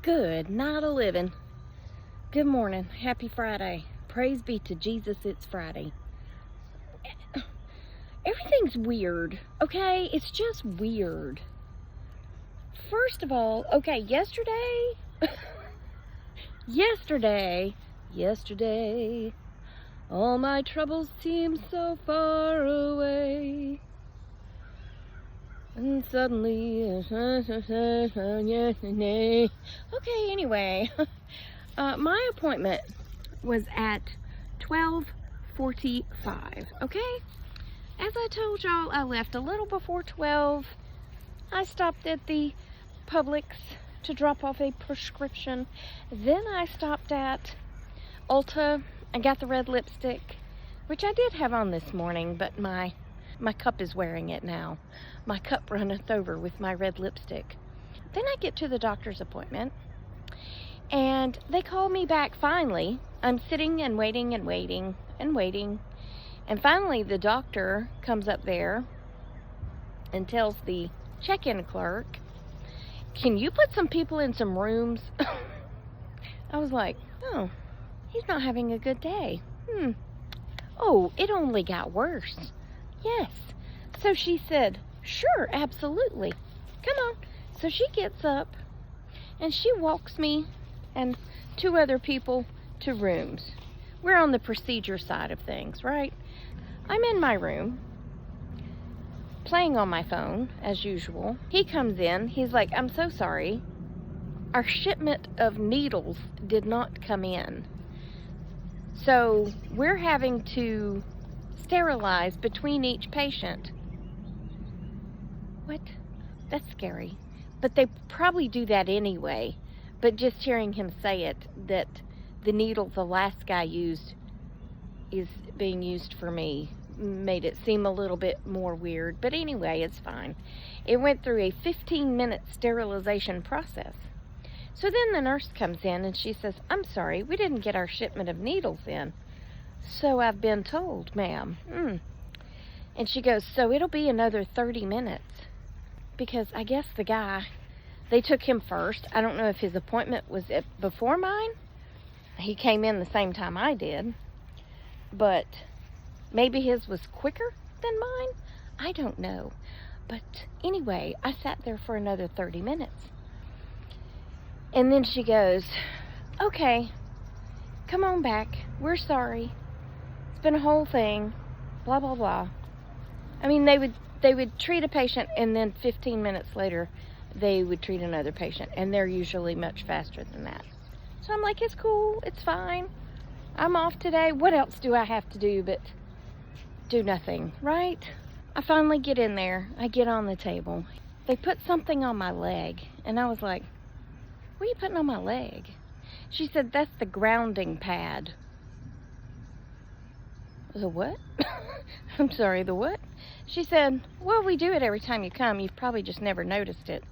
Good night of living. Good morning. Happy Friday. Praise be to Jesus, it's Friday. Everything's weird, okay? It's just weird. First of all, okay, yesterday, all my troubles seem so far away. And suddenly, okay, anyway, my appointment was at 12:45, okay? As I told y'all, I left a little before 12. I stopped at the Publix to drop off a prescription. Then I stopped at Ulta and got the red lipstick, which I did have on this morning, but my cup is wearing it now. My cup runneth over with my red lipstick. Then I get to the doctor's appointment, and they call me back finally. I'm sitting and waiting and waiting and waiting. And finally the doctor comes up there and tells the check-in clerk, "Can you put some people in some rooms?" I was like, oh, he's not having a good day. Oh, it only got worse. Yes. So she said, sure, absolutely. Come on. So she gets up and she walks me and two other people to rooms. We're on the procedure side of things, right? I'm in my room, playing on my phone, as usual. He comes in, he's like, I'm so sorry. Our shipment of needles did not come in. So we're having to sterilize between each patient. What? That's scary. But they probably do that anyway. But just hearing him say it, that the needle the last guy used is being used for me, made it seem a little bit more weird. But anyway, it's fine. It went through a 15-minute sterilization process. So then the nurse comes in and she says, I'm sorry, we didn't get our shipment of needles in. So I've been told, ma'am. And she goes, so it'll be another 30 minutes. Because I guess the guy, they took him first. I don't know if his appointment was before mine. He came in the same time I did. But maybe his was quicker than mine. I don't know. But anyway, I sat there for another 30 minutes. And then she goes, okay, come on back. We're sorry. It's been a whole thing. Blah, blah, blah. I mean, they would treat a patient and then 15 minutes later they would treat another patient, and they're usually much faster than that. So I'm like, it's cool, it's fine. I'm off today. What else do I have to do but do nothing, right? I finally get in there. I get on the table. They put something on my leg, and I was like, what are you putting on my leg? She said, that's the grounding pad. The what? I'm sorry, the what? She said, well, we do it every time you come. You've probably just never noticed it.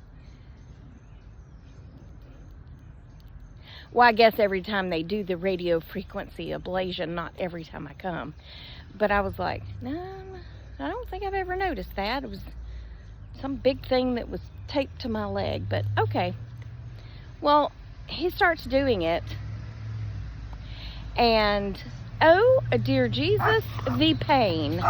Well, I guess every time they do the radio frequency ablation, not every time I come. But I was like, no, I don't think I've ever noticed that. It was some big thing that was taped to my leg, but okay. Well, he starts doing it, and oh, dear Jesus, the pain.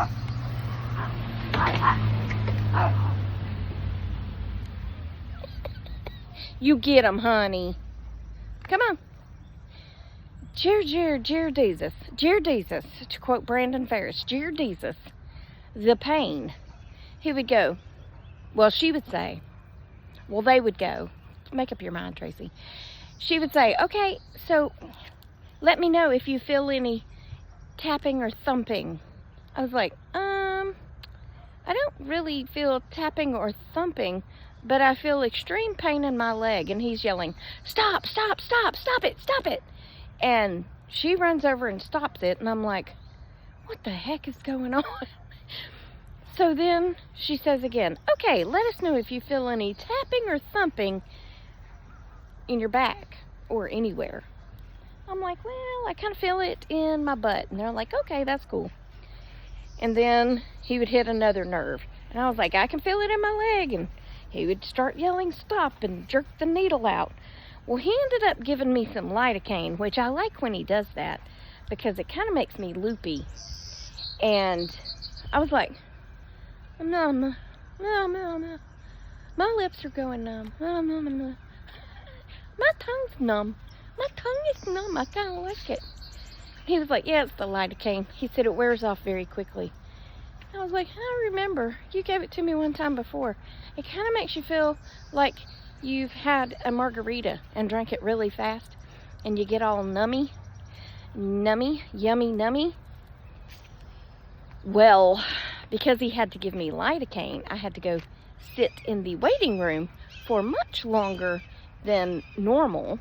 You get 'em, honey. Come on. Dear Jesus, to quote Brandon Ferris, dear Jesus, the pain. He would go, well, she would say, well, they would go, make up your mind, Tracy. She would say, okay, so let me know if you feel any tapping or thumping. I was like, I don't really feel tapping or thumping, but I feel extreme pain in my leg. And he's yelling, stop, stop, stop, stop it, stop it. And she runs over and stops it, and I'm like, what the heck is going on? So then she says again, okay, let us know if you feel any tapping or thumping in your back or anywhere. I'm like, well, I kind of feel it in my butt. And they're like, okay, that's cool. And then he would hit another nerve. And I was like, I can feel it in my leg. And he would start yelling, stop, and jerk the needle out. Well, he ended up giving me some lidocaine, which I like when he does that because it kind of makes me loopy. And I was like, numb, numb, numb. My lips are going numb. Numb, numb, numb. My tongue's numb. My tongue is numb. I kind of like it. He was like, yeah, it's the lidocaine. He said it wears off very quickly. I was like, I remember. You gave it to me one time before. It kind of makes you feel like you've had a margarita and drank it really fast and you get all nummy, yummy, nummy. Well, because he had to give me lidocaine, I had to go sit in the waiting room for much longer than normal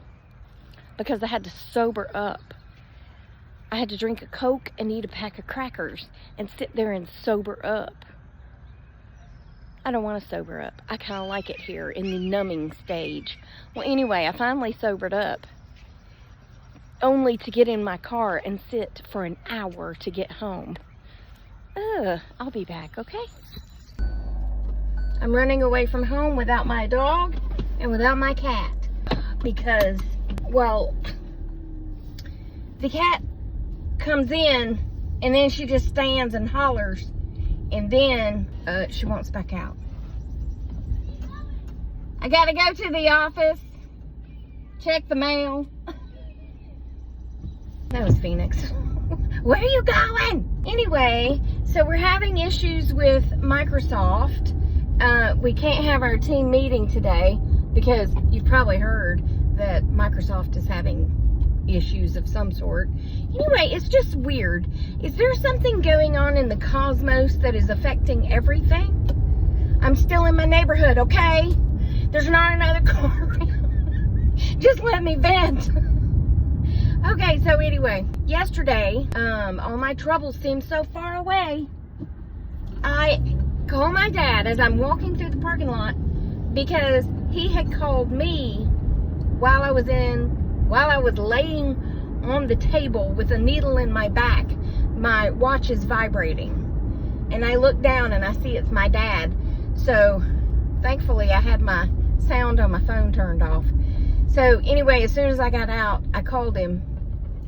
because I had to sober up. I had to drink a Coke and eat a pack of crackers and sit there and sober up. I don't want to sober up. I kind of like it here in the numbing stage. Well, anyway, I finally sobered up, only to get in my car and sit for an hour to get home. I'll be back, okay? I'm running away from home without my dog and without my cat because, well, the cat comes in and then she just stands and hollers and then she wants back out. I gotta go to the office, check the mail. That was Phoenix. Where are you going? Anyway, so we're having issues with Microsoft. We can't have our team meeting today because you've probably heard that Microsoft is having issues of some sort. Anyway, it's just weird. Is there something going on in the cosmos that is affecting everything? I'm still in my neighborhood, okay? There's not another car around. Just let me vent. Okay, so anyway, yesterday, all my troubles seemed so far away. I called my dad as I'm walking through the parking lot because he had called me while I was laying on the table with a needle in my back. My watch is vibrating. And I look down and I see it's my dad. So thankfully I had my sound on my phone turned off. So anyway, as soon as I got out, I called him.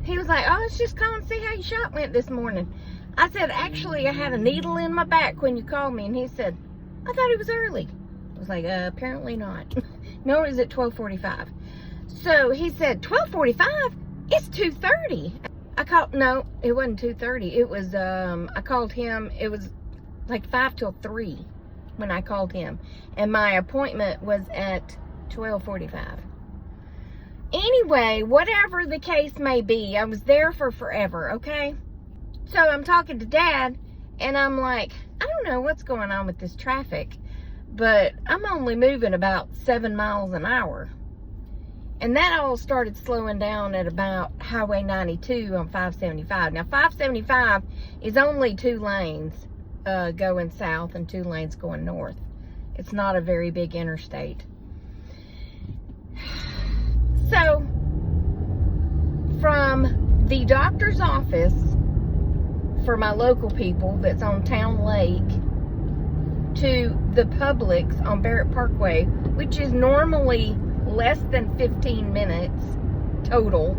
He was like, oh, let's just call and see how your shot went this morning. I said, actually, I had a needle in my back when you called me. And he said, I thought it was early. I was like, apparently not. Nor is it 12:45. So he said, 12:45? It's 2:30. No, it wasn't 2:30. It was, I called him, it was like 5 till 3 when I called him. And my appointment was at 12:45. Anyway, whatever the case may be, I was there for forever, okay? So I'm talking to Dad, and I'm like, I don't know what's going on with this traffic, but I'm only moving about 7 miles an hour. And that all started slowing down at about Highway 92 on 575. Now, 575 is only 2 lanes going south and 2 lanes going north. It's not a very big interstate. So, from the doctor's office for my local people that's on Town Lake to the Publix on Barrett Parkway, which is normally less than 15 minutes total,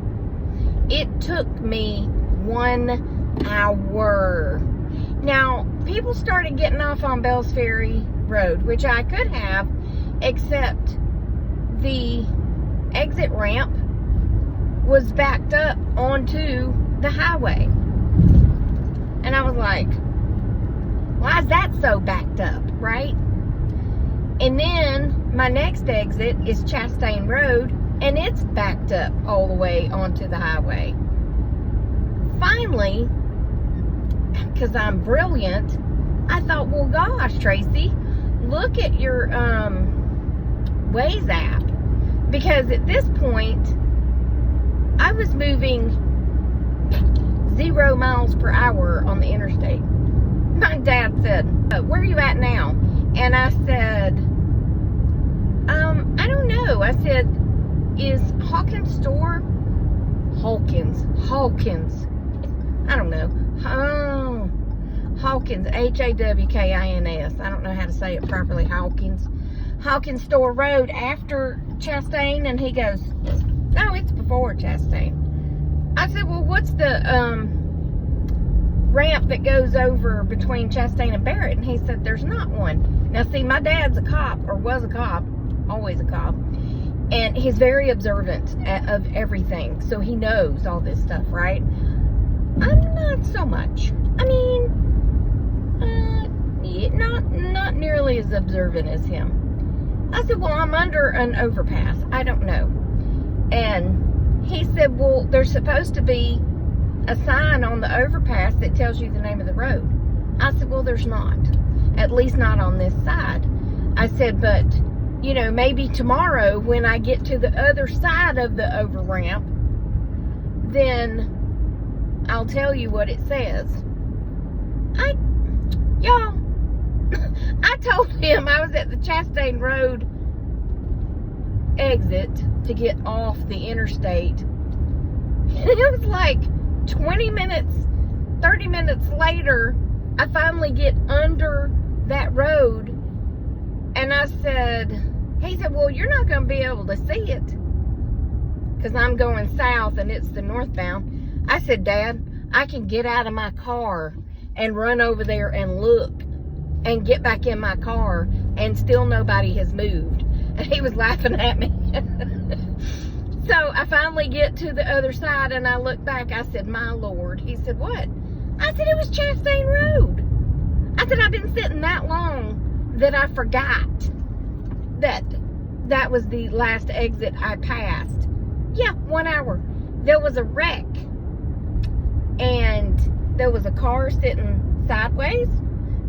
it took me 1 hour. Now, people started getting off on Bells Ferry Road, which I could have, except the exit ramp was backed up onto the highway. And I was like, why is that so backed up, right? And then my next exit is Chastain Road, and it's backed up all the way onto the highway. Finally, because I'm brilliant, I thought, well, gosh, Tracy, look at your Waze app. Because at this point, I was moving 0 miles per hour on the interstate. My dad said, where are you at now? And I said, I don't know. I said, is Hawkins store? Hawkins. I don't know. Oh, Hawkins, Hawkins. I don't know how to say it properly. Hawkins Store Road after Chastain? And he goes, no, it's before Chastain. I said, well, what's the ramp that goes over between Chastain and Barrett? And he said, there's not one. Now, see, my dad's a cop, or was a cop, always a cop, and he's very observant of everything, so he knows all this stuff, right? I'm not so much. I mean, not nearly as observant as him. I said, well, I'm under an overpass. I don't know. And he said, well, there's supposed to be a sign on the overpass that tells you the name of the road. I said, well, there's not. At least not on this side. I said, but, you know, maybe tomorrow when I get to the other side of the over ramp, then I'll tell you what it says. Y'all, I told him I was at the Chastain Road exit to get off the interstate. And it was like 20 minutes, 30 minutes later, I finally get under that road. And I said, he said, well, you're not going to be able to see it because I'm going south and it's the northbound. I said, Dad, I can get out of my car and run over there and look and get back in my car and still nobody has moved. And he was laughing at me. So I finally get to the other side and I look back. I said, my Lord. He said, what? I said, it was Chastain Road. I said, I've been sitting that long that I forgot that was the last exit I passed. Yeah, 1 hour. There was a wreck. And there was a car sitting sideways.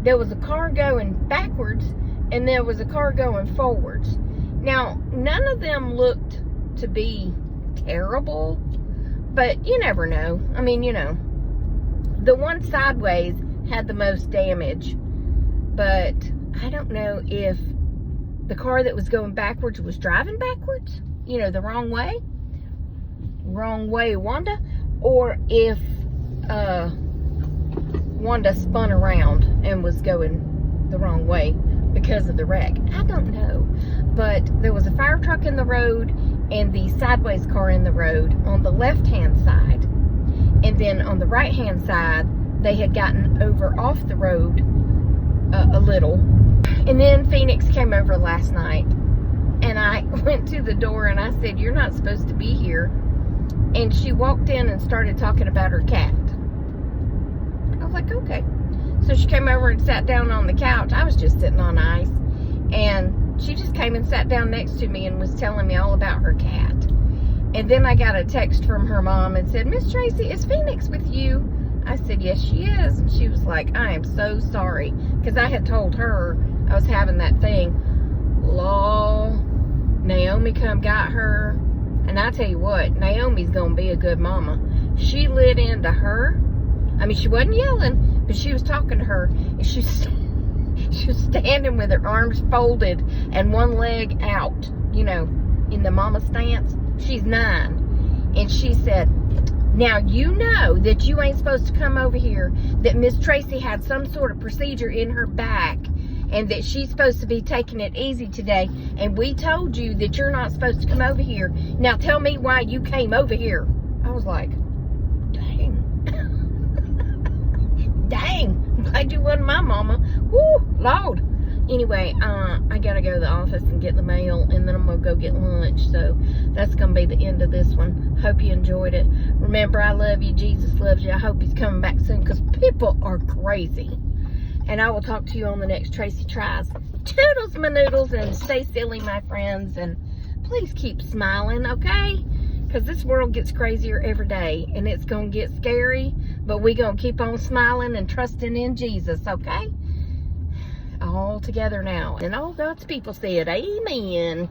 There was a car going backwards. And there was a car going forwards. Now, none of them looked to be terrible. But you never know. I mean, you know. The one sideways had the most damage. But I don't know if the car that was going backwards was driving backwards. You know, the wrong way. Wrong way, Wanda. Or if Wanda spun around and was going the wrong way because of the wreck. I don't know. But there was a fire truck in the road and the sideways car in the road on the left-hand side. And then on the right-hand side, they had gotten over off the road a little. And then Phoenix came over last night. And I went to the door and I said, you're not supposed to be here. And she walked in and started talking about her cat. I was like, okay. So she came over and sat down on the couch. I was just sitting on ice. And she just came and sat down next to me and was telling me all about her cat. And then I got a text from her mom and said, Miss Tracy, is Phoenix with you? I said, yes, she is. And she was like, I am so sorry. Because I had told her I was having that thing. Law, Naomi come got her. And I tell you what, Naomi's going to be a good mama. She lit into her. I mean, she wasn't yelling, but she was talking to her. And she was standing with her arms folded and one leg out, you know, in the mama stance. She's 9. And she said, now you know that you ain't supposed to come over here, that Miss Tracy had some sort of procedure in her back, and that she's supposed to be taking it easy today, and we told you that you're not supposed to come over here. Now tell me why you came over here. I was like, dang. Dang. I'm glad you wasn't my mama. Woo, Lord. Anyway, I gotta go to the office and get the mail, and then I'm gonna go get lunch. So that's gonna be the end of this one. Hope you enjoyed it. Remember, I love you. Jesus loves you. I hope he's coming back soon, because people are crazy. And I will talk to you on the next Tracy Tries. Toodles my noodles, and stay silly, my friends. And please keep smiling, okay? Because this world gets crazier every day, and it's gonna get scary, but we gonna keep on smiling and trusting in Jesus, okay? All together now. And all God's people said, amen.